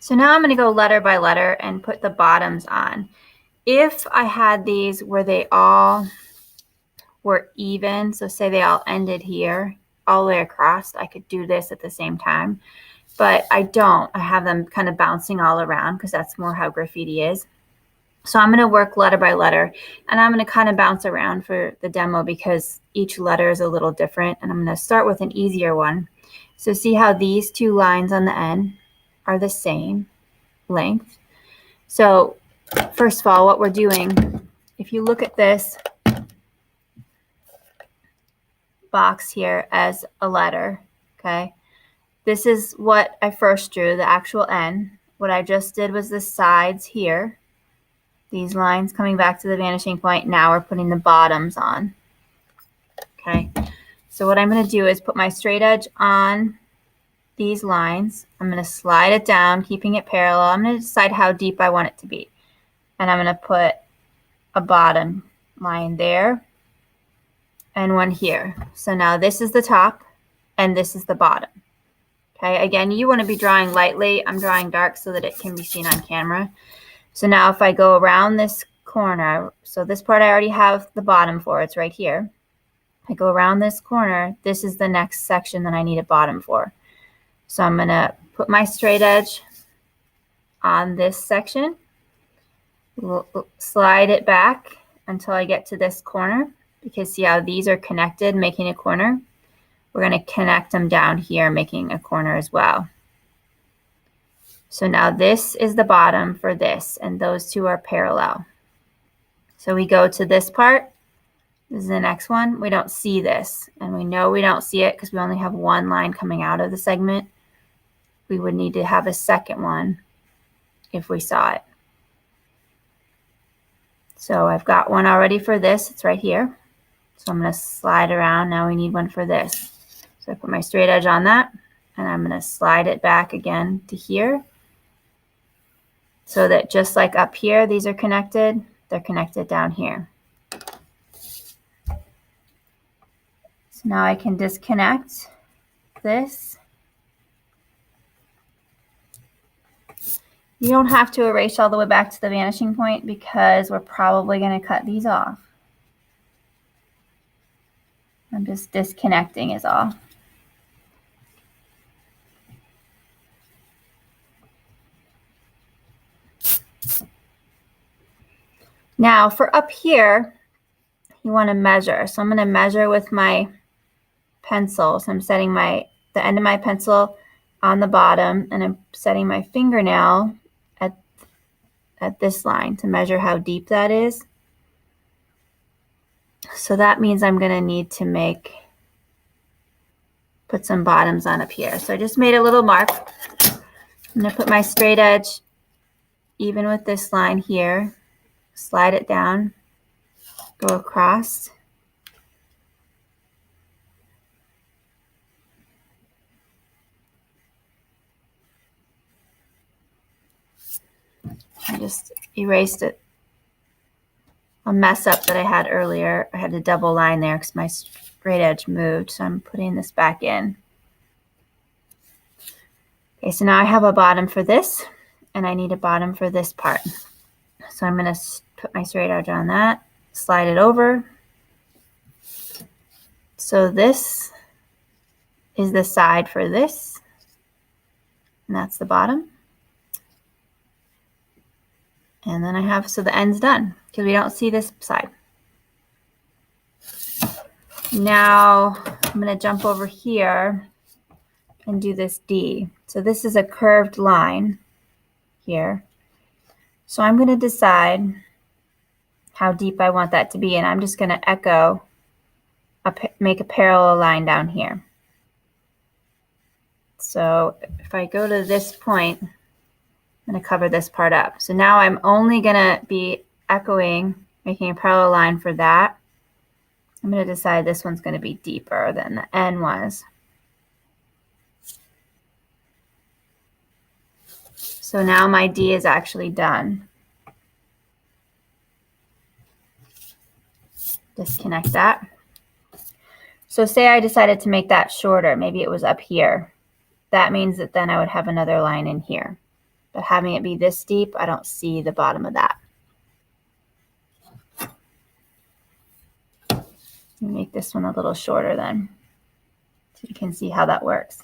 So now I'm going to go letter by letter and put the bottoms on. If I had these where they all were even, so say they all ended here all the way across, I could do this at the same time, but I don't. I have them kind of bouncing all around because that's more how graffiti is. So I'm going to work letter by letter, and I'm going to kind of bounce around for the demo because each letter is a little different, and I'm going to start with an easier one. So see how these two lines on the end are the same length. So first of all, what we're doing, if you look at this box here as a letter, okay, this is what I first drew, the actual N. What I just did was the sides here, these lines coming back to the vanishing point. Now we're putting the bottoms on. Okay, so what I'm going to do is put my straight edge on these lines. I'm going to slide it down, keeping it parallel. I'm going to decide how deep I want it to be. And I'm going to put a bottom line there and one here. So now this is the top and this is the bottom. Okay, again, you want to be drawing lightly. I'm drawing dark so that it can be seen on camera. So now if I go around this corner, so this part I already have the bottom for, it's right here. I go around this corner, this is the next section that I need a bottom for. So I'm going to put my straight edge on this section, slide it back until I get to this corner, because see how these are connected, making a corner? We're going to connect them down here, making a corner as well. So now this is the bottom for this, and those two are parallel. So we go to this part. This is the next one. We don't see this, and we know we don't see it because we only have one line coming out of the segment. We would need to have a second one if we saw it. So I've got one already for this. It's right here. So I'm going to slide around. Now we need one for this. So I put my straight edge on that, and I'm going to slide it back again to here, so that just like up here, these are connected, they're connected down here. So now I can disconnect this. You don't have to erase all the way back to the vanishing point because we're probably going to cut these off. I'm just disconnecting is all. Now for up here, you want to measure. So I'm going to measure with my pencil. So I'm setting the end of my pencil on the bottom, and I'm setting my fingernail at this line to measure how deep that is. So that means I'm going to need to put some bottoms on up here. So I just made a little mark. I'm going to put my straight edge even with this line here, slide it down, go across. I just erased a mess up that I had earlier. I had a double line there because my straight edge moved, so I'm putting this back in. Okay, so now I have a bottom for this, and I need a bottom for this part. So I'm going to put my straight edge on that, slide it over. So this is the side for this, and that's the bottom. And then I have, so the end's done because we don't see this side. Now I'm going to jump over here and do this D. So this is a curved line here. So I'm going to decide how deep I want that to be, and I'm just going to make a parallel line down here. So if I go to this point, I'm going to cover this part up. So now I'm only going to be making a parallel line for that. I'm going to decide this one's going to be deeper than the N was. So now my D is actually done. Disconnect that. So say I decided to make that shorter. Maybe it was up here. That means that then I would have another line in here. but having it be this deep, I don't see the bottom of that. Make this one a little shorter then, so you can see how that works.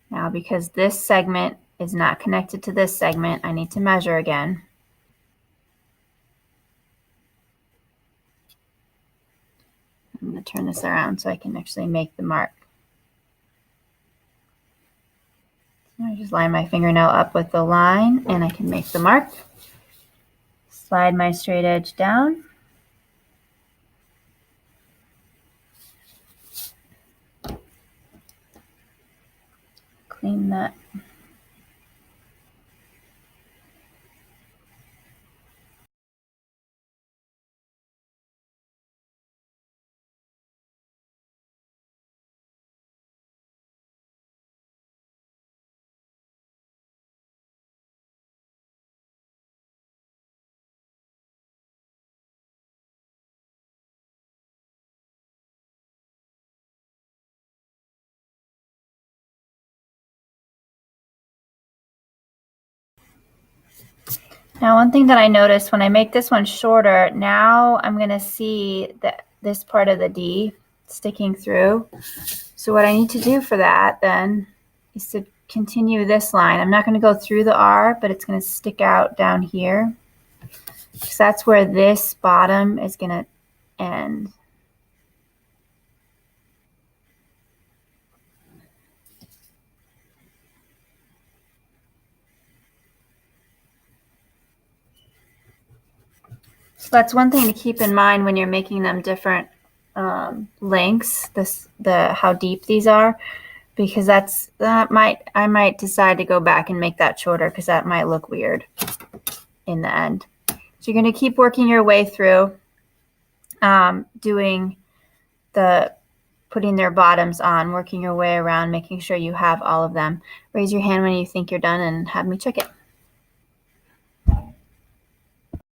Now, because this segment is not connected to this segment, I need to measure again. I'm going to turn this around so I can actually make the mark. So I just line my fingernail up with the line and I can make the mark. Slide my straight edge down. Clean that. Now, one thing that I noticed when I make this one shorter, now I'm going to see that this part of the D sticking through. So what I need to do for that then is to continue this line. I'm not going to go through the R, but it's going to stick out down here, because that's where this bottom is going to end. So that's one thing to keep in mind when you're making them different lengths, how deep these are, because I might decide to go back and make that shorter, because that might look weird in the end. So you're going to keep working your way through doing putting their bottoms on, working your way around, making sure you have all of them. Raise your hand when you think you're done and have me check it.